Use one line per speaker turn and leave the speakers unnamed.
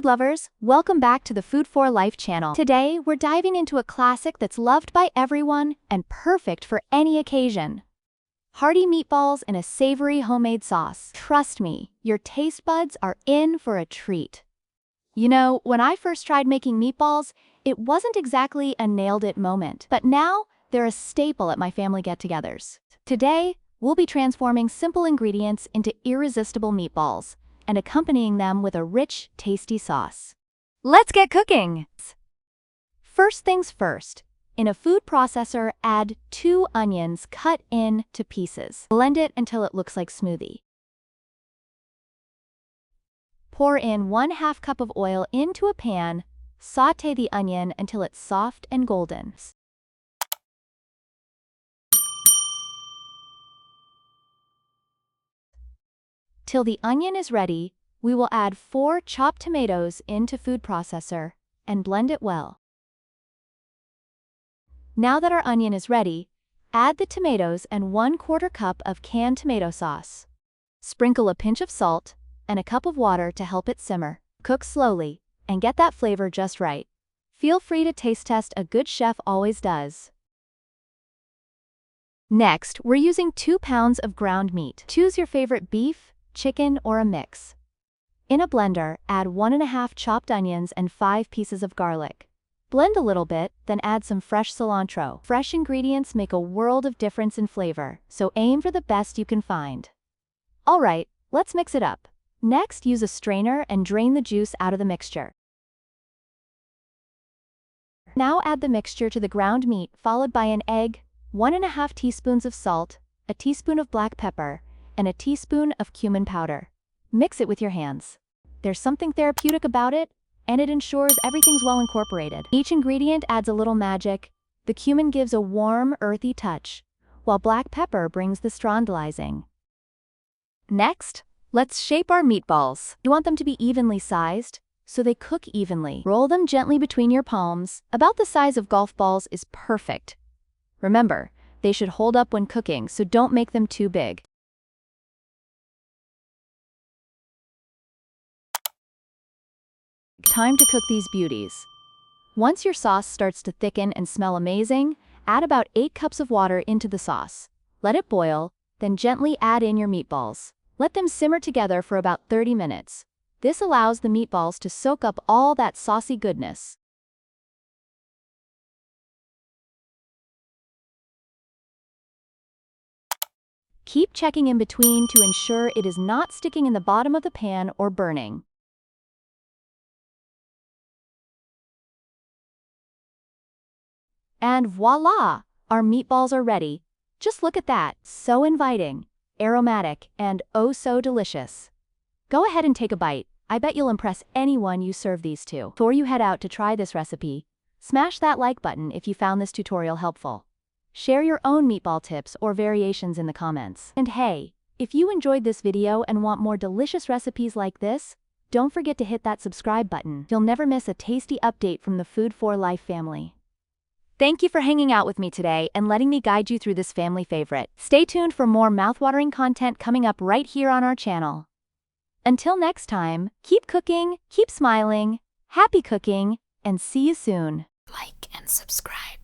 food lovers, welcome back to the Food for Life channel. Today, we're diving into a classic that's loved by everyone and perfect for any occasion. Hearty meatballs in a savory homemade sauce. Trust me, your taste buds are in for a treat. You know, when I first tried making meatballs, it wasn't exactly a nailed-it moment, but now they're a staple at my family get-togethers. Today, we'll be transforming simple ingredients into irresistible meatballs and accompanying them with a rich, tasty sauce. Let's get cooking! First things first, in a food processor, add 2 onions cut into pieces. Blend it until it looks like smoothie. Pour in 1/2 cup of oil into a pan. Sauté the onion until it's soft and golden. Till the onion is ready, we will add 4 chopped tomatoes into food processor and blend it well. Now that our onion is ready, add the tomatoes and 1/4 cup of canned tomato sauce. Sprinkle a pinch of salt and a cup of water to help it simmer. Cook slowly and get that flavor just right. Feel free to taste test, a good chef always does. Next, we're using 2 pounds of ground meat. Choose your favorite beef, chicken, or a mix. In a blender, add 1½ chopped onions and 5 pieces of garlic. Blend a little bit, then add some fresh cilantro. Fresh ingredients make a world of difference in flavor, so aim for the best you can find. Alright, let's mix it up. Next, use a strainer and drain the juice out of the mixture. Now add the mixture to the ground meat, followed by an egg, 1½ teaspoons of salt, a teaspoon of black pepper, and a teaspoon of cumin powder. Mix it with your hands. There's something therapeutic about it, and it ensures everything's well incorporated. Each ingredient adds a little magic. The cumin gives a warm, earthy touch, while black pepper brings the strondalizing. Next, let's shape our meatballs. You want them to be evenly sized, so they cook evenly. Roll them gently between your palms. About the size of golf balls is perfect. Remember, they should hold up when cooking, so don't make them too big. Time to cook these beauties. Once your sauce starts to thicken and smell amazing, add about 8 cups of water into the sauce. Let it boil, then gently add in your meatballs. Let them simmer together for about 30 minutes. This allows the meatballs to soak up all that saucy goodness. Keep checking in between to ensure it is not sticking in the bottom of the pan or burning. And voila! Our meatballs are ready. Just look at that, so inviting, aromatic, and oh so delicious. Go ahead and take a bite. I bet you'll impress anyone you serve these to. Before you head out to try this recipe, smash that like button if you found this tutorial helpful. Share your own meatball tips or variations in the comments. And hey, if you enjoyed this video and want more delicious recipes like this, don't forget to hit that subscribe button. You'll never miss a tasty update from the Food for Life family. Thank you for hanging out with me today and letting me guide you through this family favorite. Stay tuned for more mouthwatering content coming up right here on our channel. Until next time, keep cooking, keep smiling, happy cooking, and see you soon.
Like and subscribe.